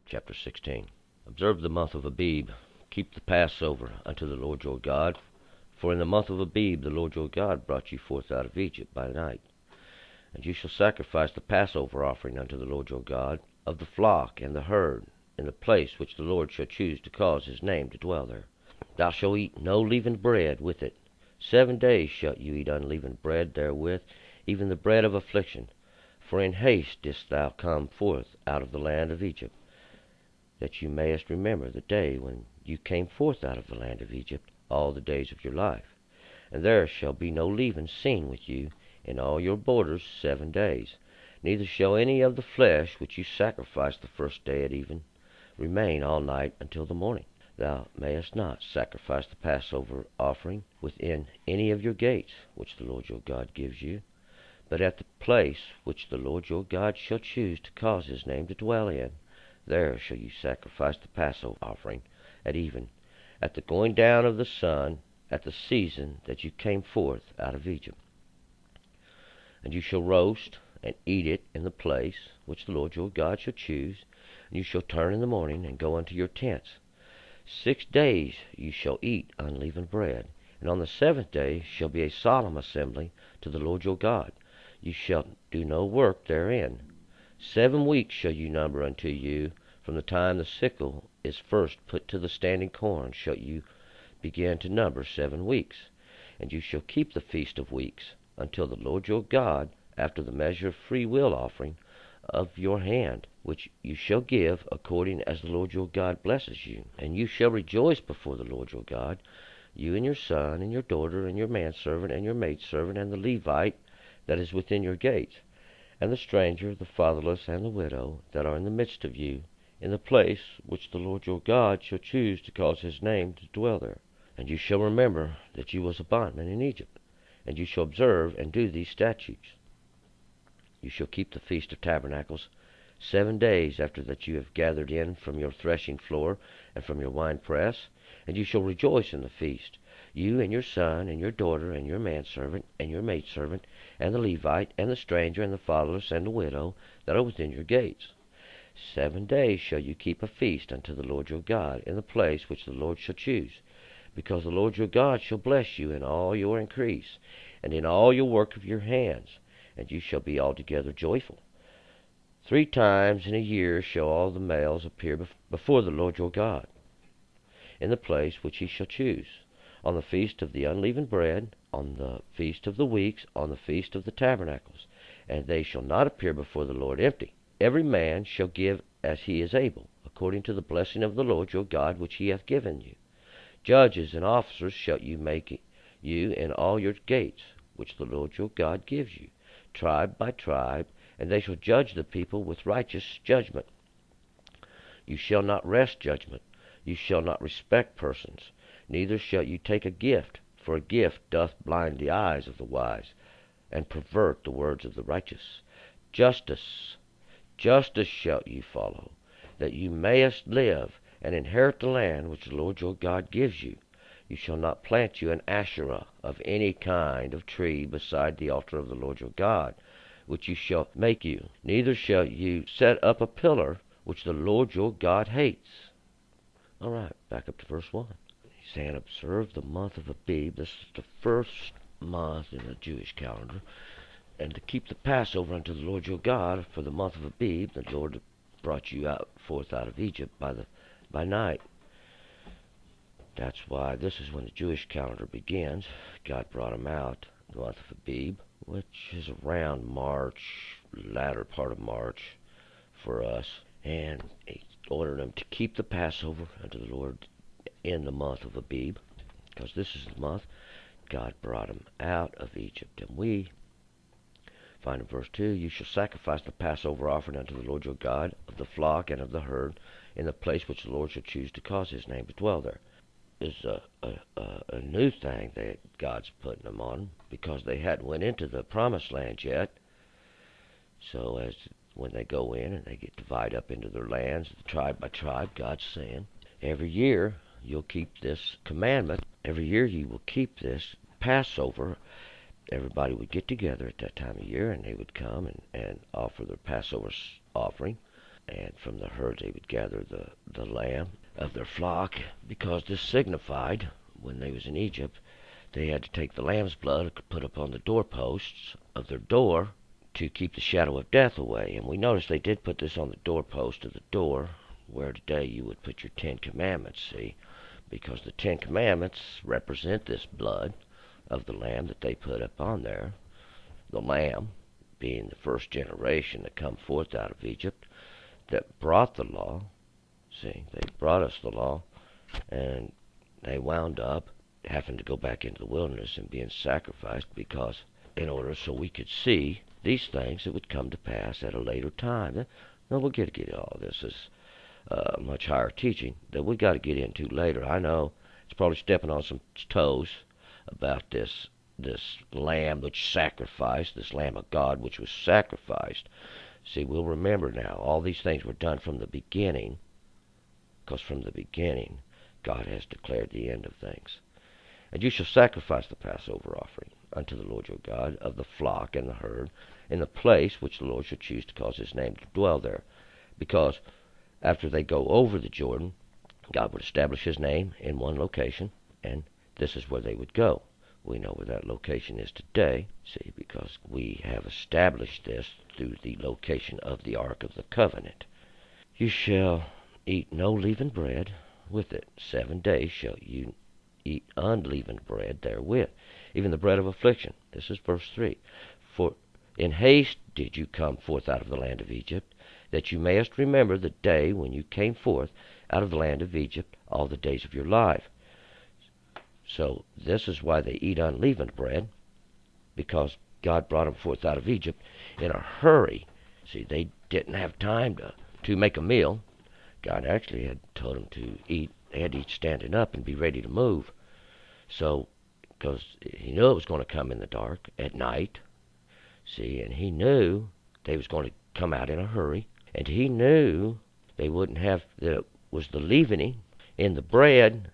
Chapter 16. Observe the month of Abib. Keep the Passover unto the Lord your God. For in the month of Abib the Lord your God brought you forth out of Egypt by night. And you shall sacrifice the Passover offering unto the Lord your God, of the flock and the herd, in the place which the Lord shall choose to cause his name to dwell there. Thou shalt eat no leavened bread with it. 7 days shalt you eat unleavened bread therewith, even the bread of affliction. For in haste didst thou come forth out of the land of Egypt, that you mayest remember the day when you came forth out of the land of Egypt all the days of your life. And there shall be no leaven seen with you in all your borders 7 days. Neither shall any of the flesh which you sacrifice the first day at even remain all night until the morning. Thou mayest not sacrifice the Passover offering within any of your gates, which the Lord your God gives you, but at the place which the Lord your God shall choose to cause his name to dwell in. There shall you sacrifice the Passover offering at even, at the going down of the sun, at the season that you came forth out of Egypt. And you shall roast and eat it in the place which the Lord your God shall choose, and you shall turn in the morning and go unto your tents. 6 days you shall eat unleavened bread, and on the 7th day shall be a solemn assembly to the Lord your God. You shall do no work therein. 7 weeks shall you number unto you, from the time the sickle is first put to the standing corn shall you begin to number 7 weeks. And you shall keep the feast of weeks, until the Lord your God, after the measure of free will offering of your hand, which you shall give according as the Lord your God blesses you. And you shall rejoice before the Lord your God, you and your son, and your daughter, and your manservant, and your maidservant, and the Levite that is within your gates, and the stranger, the fatherless, and the widow, that are in the midst of you, in the place which the Lord your God shall choose to cause his name to dwell there. And you shall remember that you was a bondman in Egypt, and you shall observe and do these statutes. You shall keep the Feast of Tabernacles 7 days after that you have gathered in from your threshing floor and from your winepress, and you shall rejoice in the feast, you and your son, and your daughter, and your manservant, and your maidservant, and the Levite, and the stranger, and the fatherless, and the widow, that are within your gates. 7 days shall you keep a feast unto the Lord your God, in the place which the Lord shall choose, because the Lord your God shall bless you in all your increase, and in all your work of your hands, and you shall be altogether joyful. 3 times in a year shall all the males appear before the Lord your God, in the place which he shall choose, on the feast of the unleavened bread, on the feast of the weeks, on the feast of the tabernacles, and they shall not appear before the Lord empty. Every man shall give as he is able, according to the blessing of the Lord your God which he hath given you. Judges and officers shall you make you in all your gates, which the Lord your God gives you, tribe by tribe, and they shall judge the people with righteous judgment. You shall not wrest judgment. You shall not respect persons. Neither shall you take a gift, for a gift doth blind the eyes of the wise, and pervert the words of the righteous. Justice shall you follow, that you mayest live, and inherit the land which the Lord your God gives you. You shall not plant you an Asherah of any kind of tree beside the altar of the Lord your God, which you shall make you. Neither shall you set up a pillar which the Lord your God hates. All right, back up to verse 1. He's saying, observe the month of Abib. This is the first month in the Jewish calendar. And to keep the Passover unto the Lord your God for the month of Abib. The Lord brought you forth out of Egypt by night. That's why this is when the Jewish calendar begins. God brought them out the month of Abib, which is around March, latter part of March for us. And he ordered them to keep the Passover unto the Lord in the month of Abib, because this is the month God brought them out of Egypt. And we find in verse 2, you shall sacrifice the Passover offering unto the Lord your God of the flock and of the herd in the place which the Lord shall choose to cause his name to dwell there. Is a new thing that God's putting them on, because they hadn't went into the promised land yet. So as when they go in and they get divided up into their lands, tribe by tribe, God's saying, every year you'll keep this commandment. Every year you will keep this Passover. Everybody would get together at that time of year, and they would come and offer their Passover offering And from the herd they would gather the lamb of their flock, because this signified, when they was in Egypt, they had to take the lamb's blood, put upon the doorposts of their door to keep the shadow of death away. And we noticed they did put this on the doorpost of the door, where today you would put your 10 Commandments, see? Because the 10 Commandments represent this blood of the lamb that they put up on there. The lamb being the first generation to come forth out of Egypt that brought the law. See, they brought us the law, and they wound up having to go back into the wilderness and being sacrificed, because in order so we could see these things that would come to pass at a later time. Now we'll get all this is much higher teaching that we got to get into later. I know it's probably stepping on some toes about this lamb which sacrificed, this Lamb of God which was sacrificed. See, we'll remember now, all these things were done from the beginning, because from the beginning God has declared the end of things. And you shall sacrifice the Passover offering unto the Lord your God of the flock and the herd in the place which the Lord shall choose to cause his name to dwell there. Because after they go over the Jordan, God would establish his name in one location, and this is where they would go. We know where that location is today, see, because we have established this through the location of the Ark of the Covenant. You shall eat no leavened bread with it. 7 days shall you eat unleavened bread therewith, even the bread of affliction. This is verse 3. For in haste did you come forth out of the land of Egypt, that you mayest remember the day when you came forth out of the land of Egypt all the days of your life. So this is why they eat unleavened bread, because God brought them forth out of Egypt in a hurry. See, they didn't have time to make a meal. God actually had told them to eat. They had to eat standing up and be ready to move. So, because he knew it was going to come in the dark at night, see, and he knew they was going to come out in a hurry, and he knew they wouldn't have, that it was the leavening in the bread,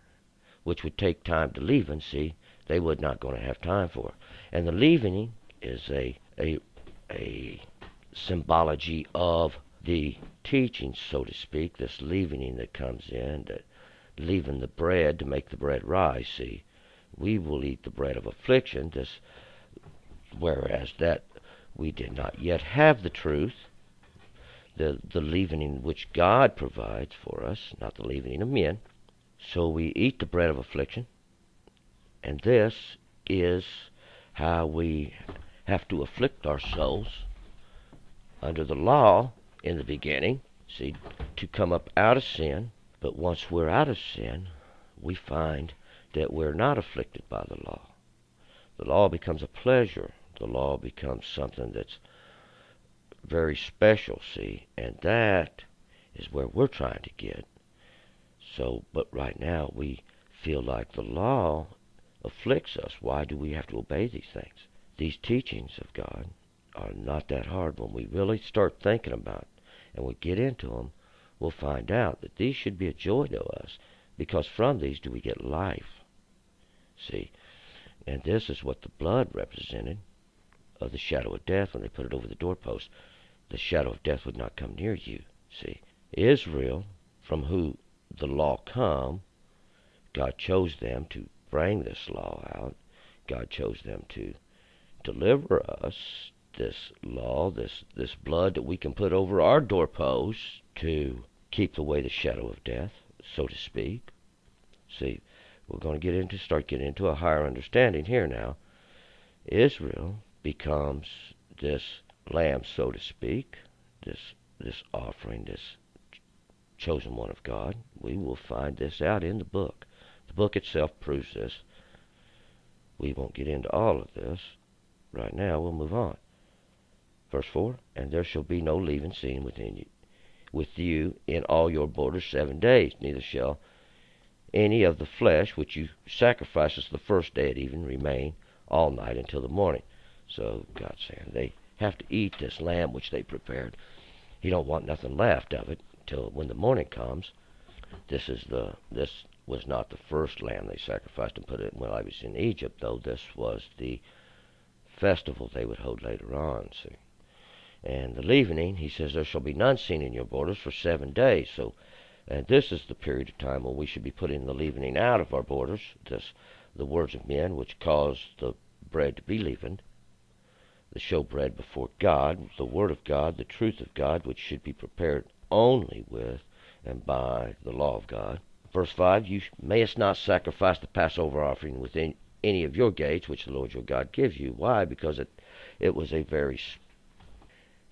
which would take time to leaven, see, they were not going to have time for it. And the leavening is a symbology of the teaching, so to speak, this leavening that comes in, that leaven the bread to make the bread rise, see. We will eat the bread of affliction, this, whereas that we did not yet have the truth, the leavening which God provides for us, not the leavening of men. So we eat the bread of affliction, and this is how we have to afflict our souls under the law in the beginning, see, to come up out of sin. But once we're out of sin, we find that we're not afflicted by the law. The law becomes a pleasure. The law becomes something that's very special, see, and that is where we're trying to get. So, but right now we feel like the law afflicts us. Why do we have to obey these things? These teachings of God are not that hard. When we really start thinking about it and we get into them, we'll find out that these should be a joy to us, because from these do we get life. See, and this is what the blood represented of the shadow of death when they put it over the doorpost. The shadow of death would not come near you. See, Israel, from who the law come, God chose them to bring this law out. God chose them to deliver us this law, this blood that we can put over our doorposts to keep away the shadow of death, so to speak. See, we're going to start getting into a higher understanding here now. Israel becomes this lamb, so to speak, this offering, this chosen one of God. We will find this out in the book. The book itself proves this. We won't get into all of this right now. We'll move on. Verse 4, and there shall be no leaven seen with you in all your borders 7 days, neither shall any of the flesh which you sacrifices the first day at even remain all night until the morning. So God's saying they have to eat this lamb which they prepared. He don't want nothing left of it till when the morning comes. This was not the first lamb they sacrificed and put it when I was in Egypt, though. This was the festival they would hold later on, see. And the leavening, he says, there shall be none seen in your borders for 7 days. So, and this is the period of time when we should be putting the leavening out of our borders. The words of men which cause the bread to be leavened, the showbread before God, the Word of God, the truth of God, which should be prepared only with and by the law of God. Verse 5, you mayest not sacrifice the Passover offering within any of your gates, which the Lord your God gives you. Why? Because it was a very,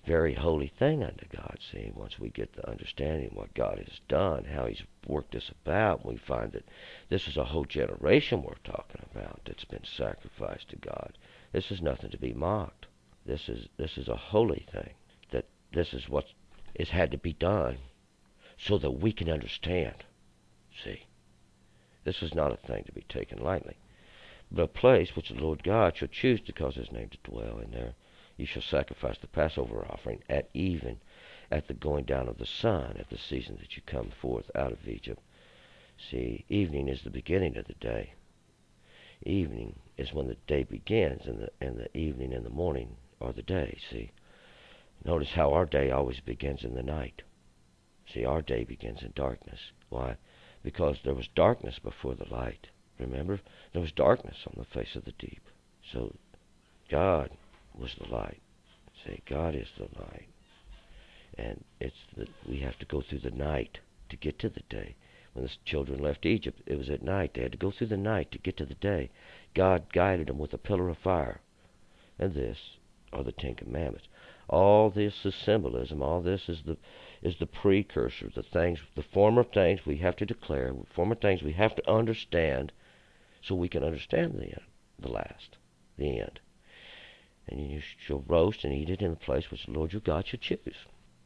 very holy thing unto God. See, once we get the understanding what God has done, how he's worked this about, we find that this is a whole generation we're talking about that's been sacrificed to God. This is nothing to be mocked. This is a holy thing. That this is what has had to be done so that we can understand. See, this is not a thing to be taken lightly, but a place which the Lord God shall choose to cause his name to dwell in there. You shall sacrifice the Passover offering at even, at the going down of the sun, at the season that you come forth out of Egypt. See, evening is the beginning of the day. Evening is when the day begins, and the evening and the morning are the day. See, notice how our day always begins in the night. See, our day begins in darkness. Why? Because there was darkness before the light. Remember? There was darkness on the face of the deep. So God was the light. See, God is the light. And we have to go through the night to get to the day. When the children left Egypt, it was at night. They had to go through the night to get to the day. God guided them with a pillar of fire. And this are the Ten Commandments. All this is symbolism. All this is the precursor, the former things we have to declare, former things we have to understand, so we can understand the last, the end. And you shall roast and eat it in the place which the Lord your God shall choose.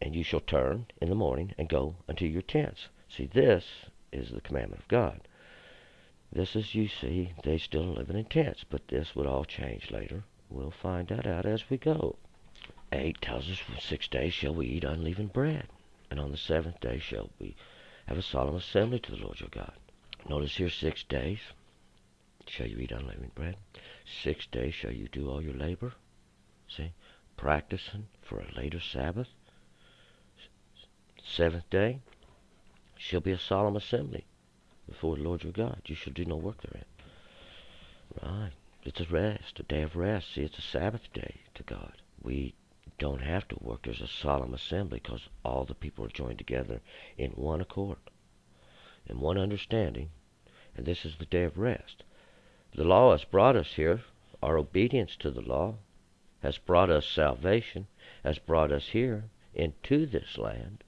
And you shall turn in the morning and go unto your tents. See, this is the commandment of God. This is, you see, they still living in tents, but this would all change later. We'll find that out as we go. 8 tells us, 6 days shall we eat unleavened bread, and on the 7th day shall we have a solemn assembly to the Lord your God. Notice here, 6 days shall you eat unleavened bread. 6 days shall you do all your labor. See, practicing for a later Sabbath. 7th day shall be a solemn assembly before the Lord your God. You shall do no work therein. Right. It's a rest, a day of rest. See, it's a Sabbath day to God. We don't have to work. There's a solemn assembly because all the people are joined together in one accord, in one understanding, and this is the day of rest. The law has brought us here. Our obedience to the law has brought us salvation, has brought us here into this land.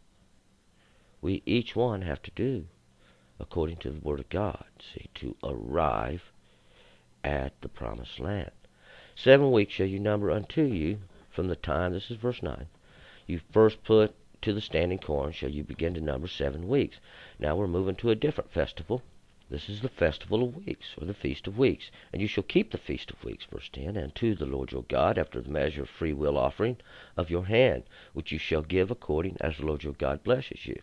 We each one have to do according to the Word of God, see, to arrive at the promised land. 7 weeks shall you number unto you from the time, this is verse 9, you first put to the standing corn shall you begin to number 7 weeks. Now we're moving to a different festival. This is the festival of weeks, or the feast of weeks. And you shall keep the feast of weeks, verse 10, and to the Lord your God after the measure of free will offering of your hand, which you shall give according as the Lord your God blesses you.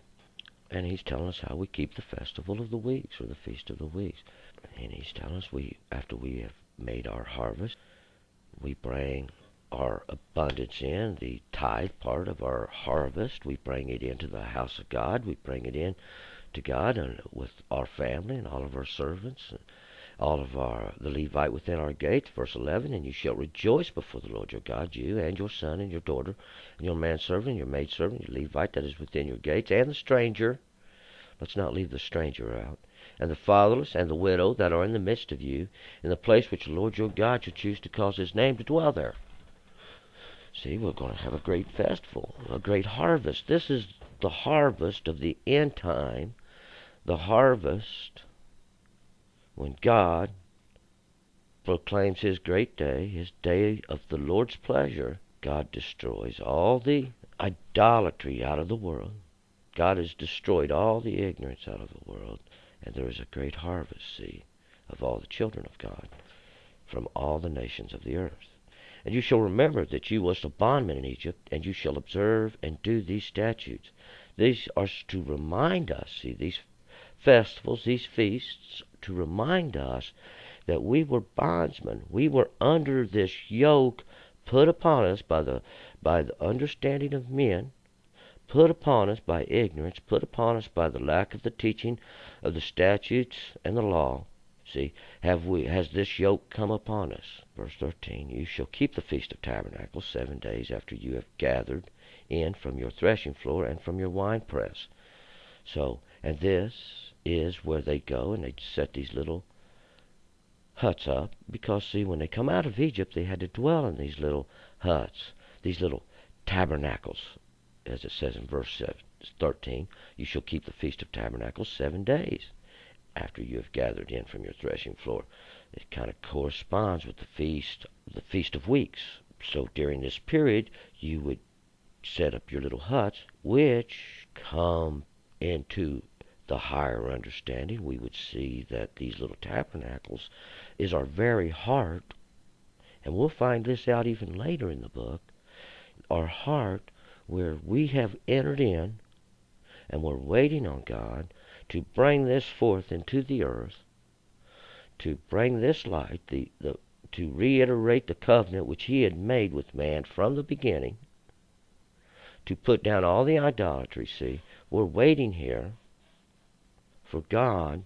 And he's telling us how we keep the festival of the weeks, or the feast of the weeks. And he's telling us after we have made our harvest, we bring our abundance in, the tithe part of our harvest. We bring it into the house of God. We bring it in to God and with our family and all of our servants, and all of the Levite within our gates. Verse 11, and you shall rejoice before the Lord your God, you and your son and your daughter, and your manservant, and your maidservant, your Levite that is within your gates, and the stranger. Let's not leave the stranger out. And the fatherless and the widow that are in the midst of you, in the place which the Lord your God shall choose to cause his name to dwell there. See, we're going to have a great festival, a great harvest. This is the harvest of the end time, the harvest when God proclaims his great day, his day of the Lord's pleasure. God destroys all the idolatry out of the world. God has destroyed all the ignorance out of the world. And there is a great harvest, see, of all the children of God from all the nations of the earth. And you shall remember that you was a bondman in Egypt, and you shall observe and do these statutes. These are to remind us, see, these festivals, these feasts, to remind us that we were bondsmen. We were under this yoke put upon us by by the understanding of men, put upon us by ignorance, put upon us by the lack of the teaching of the statutes and the law. See, has this yoke come upon us? Verse 13, you shall keep the Feast of Tabernacles 7 days after you have gathered in from your threshing floor and from your winepress. So, and this is where they go and they set these little huts up, because see, when they come out of Egypt, they had to dwell in these little huts, these little tabernacles, as it says in verse 13. You shall keep the Feast of Tabernacles 7 days after you have gathered in from your threshing floor. It kind of corresponds with the Feast of Weeks. So during this period, you would set up your little huts, which come into the higher understanding. We would see that these little tabernacles is our very heart, and we'll find this out even later in the book, our heart where we have entered in and we're waiting on God to bring this forth into the earth, to bring this light, to reiterate the covenant which he had made with man from the beginning, to put down all the idolatry. See, we're waiting here for God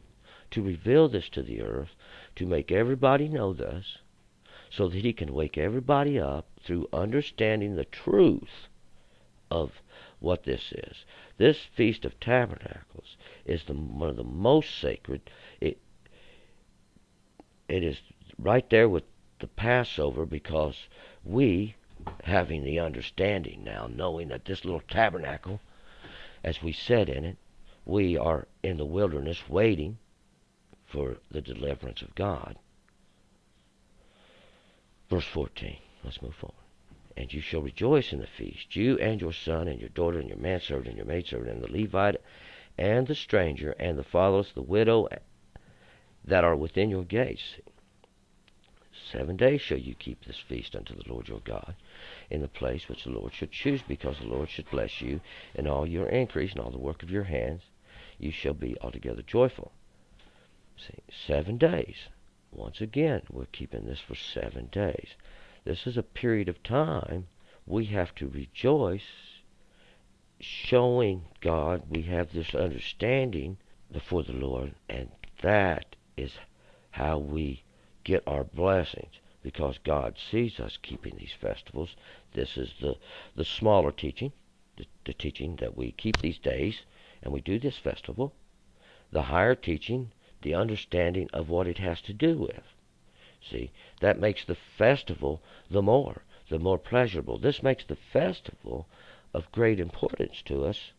to reveal this to the earth, to make everybody know this, so that he can wake everybody up through understanding the truth of what this is. This Feast of Tabernacles is one of the most sacred. It is right there with the Passover, because we, having the understanding now, knowing that this little tabernacle, as we said in it, we are in the wilderness waiting for the deliverance of God. Verse 14, let's move forward. And you shall rejoice in the feast, you and your son and your daughter and your manservant and your maidservant and the Levite and the stranger and the fatherless, the widow that are within your gates. 7 days shall you keep this feast unto the Lord your God in the place which the Lord should choose, because the Lord should bless you in all your increase and all the work of your hands. You shall be altogether joyful. See, 7 days. Once again, we're keeping this for 7 days. This is a period of time we have to rejoice, showing God we have this understanding before the Lord, and that is how we get our blessings, because God sees us keeping these festivals. This is the smaller teaching, the teaching that we keep these days and we do this festival. The higher teaching, the understanding of what it has to do with. See, that makes the festival the more pleasurable. This makes the festival of great importance to us,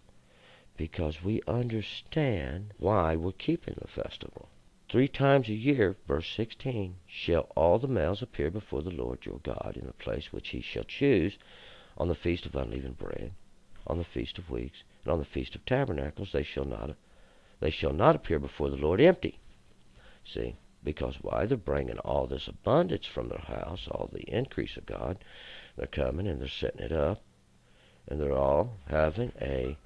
because we understand why we're keeping the festival. 3 times a year, verse 16, shall all the males appear before the Lord your God in the place which he shall choose, on the feast of unleavened bread, on the feast of weeks, and on the feast of tabernacles. They shall not appear before the Lord empty. See, because why? They're bringing all this abundance from their house, all the increase of God. They're coming and they're setting it up, and they're all having a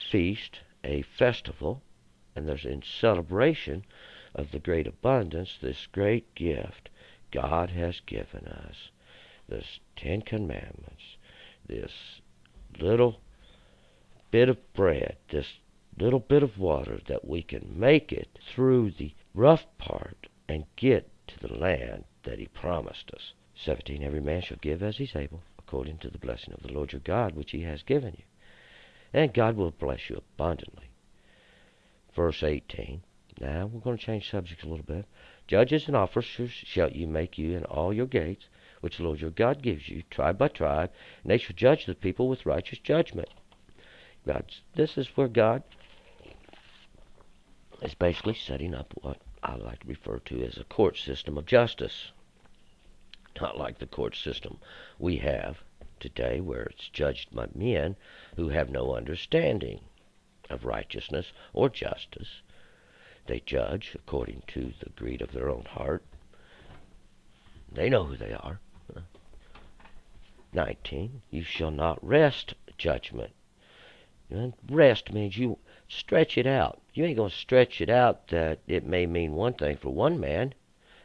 feast, a festival, and there's in celebration of the great abundance, this great gift God has given us, this 10 Commandments, this little bit of bread, this little bit of water, that we can make it through the rough part and get to the land that he promised us. 17, every man shall give as he's able, according to the blessing of the Lord your God, which he has given you. And God will bless you abundantly. Verse 18, now we're going to change subjects a little bit. Judges and officers shall you make you in all your gates, which the Lord your God gives you, tribe by tribe, and they shall judge the people with righteous judgment. This is where God is basically setting up what I like to refer to as a court system of justice. Not like the court system we have today, where it's judged by men who have no understanding of righteousness or justice. They judge according to the greed of their own heart. They know who they are. 19, you shall not wrest judgment. And rest means you stretch it out. You ain't going to stretch it out that it may mean one thing for one man,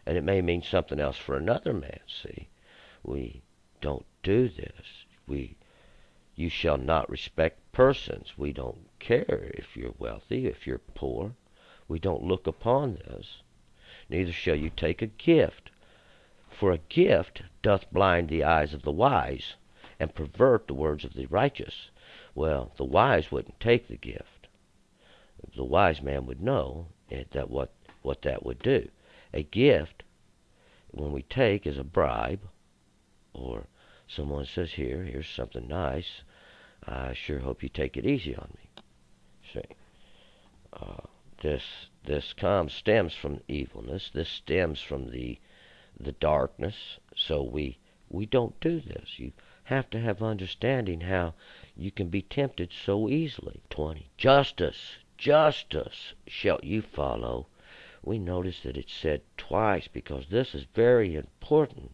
and it may mean something else for another man. See, we don't do this. You shall not respect persons. We don't care if you're wealthy, if you're poor. We don't look upon this. Neither shall you take a gift. For a gift doth blind the eyes of the wise, and pervert the words of the righteous. Well, the wise wouldn't take the gift. The wise man would know that what that would do. A gift, when we take, is a bribe, or someone says, here's something nice. I sure hope you take it easy on me. See, this stems from evilness. This stems from the darkness. So we don't do this. You have to have understanding how you can be tempted so easily. 20. Justice shall you follow. We notice that it's said twice because this is very important,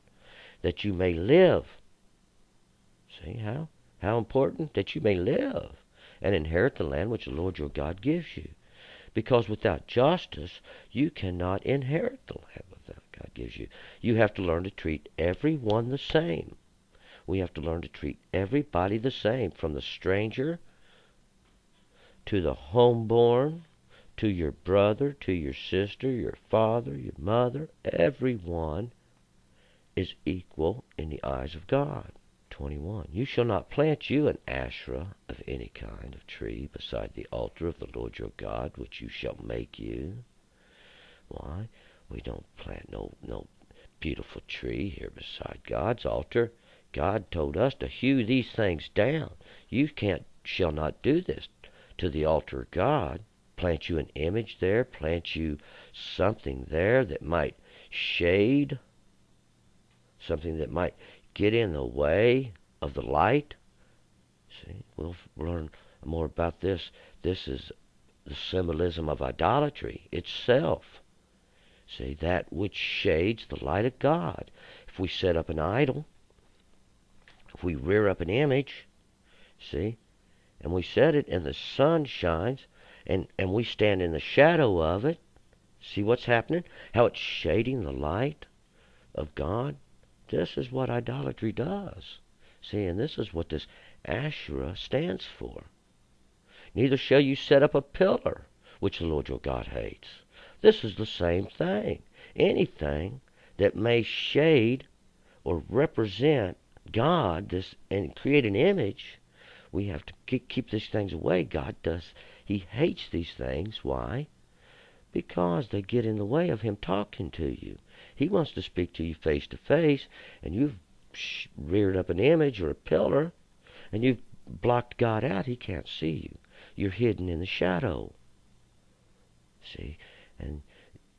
that you may live. See how? How important? That you may live and inherit the land which the Lord your God gives you. Because without justice, you cannot inherit the land that God gives you. You have to learn to treat everyone the same. We have to learn to treat everybody the same, from the stranger to the homeborn, to your brother, to your sister, your father, your mother. Everyone is equal in the eyes of God. 21. You shall not plant you an Asherah of any kind of tree beside the altar of the Lord your God, which you shall make you. Why? We don't plant no beautiful tree here beside God's altar. God told us to hew these things down. You shall not do this to the altar of God. Plant you an image there, plant you something there that might shade, something that might get in the way of the light. See, we'll learn more about this. This is the symbolism of idolatry itself. See, that which shades the light of God. If we set up an idol, if we rear up an image, see, and we set it and the sun shines, and we stand in the shadow of it, see what's happening? How it's shading the light of God? This is what idolatry does. See, and this is what this Asherah stands for. Neither shall you set up a pillar, which the Lord your God hates. This is the same thing. Anything that may shade or represent God, and create an image, we have to keep these things away. God does. He hates these things. Why? Because they get in the way of Him talking to you. He wants to speak to you face to face, and you've reared up an image or a pillar, and you've blocked God out. He can't see you. You're hidden in the shadow. See? And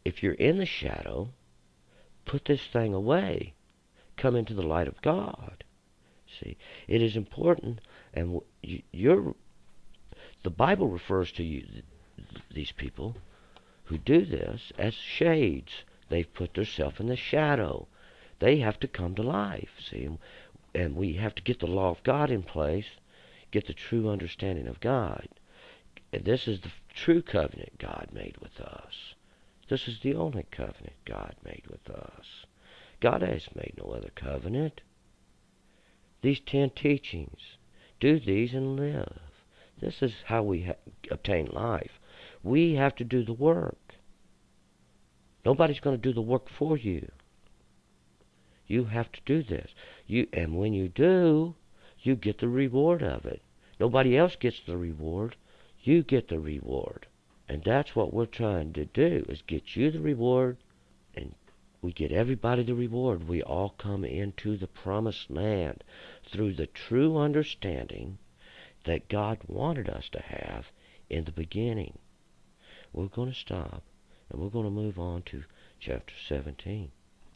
if you're in the shadow, put this thing away. Come into the light of God. See? It is important, and the Bible refers to you, these people who do this, as shades. They've put themselves in the shadow. They have to come to life, see? And we have to get the law of God in place, get the true understanding of God. And this is the true covenant God made with us. This is the only covenant God made with us. God has made no other covenant. These 10 teachings, do these and live. This is how we obtain life. We have to do the work. Nobody's going to do the work for you. You have to do this. And when you do, you get the reward of it. Nobody else gets the reward. You get the reward. And that's what we're trying to do, is get you the reward, and we get everybody the reward. We all come into the promised land through the true understanding that God wanted us to have in the beginning. We're going to stop, and we're going to move on to chapter 17.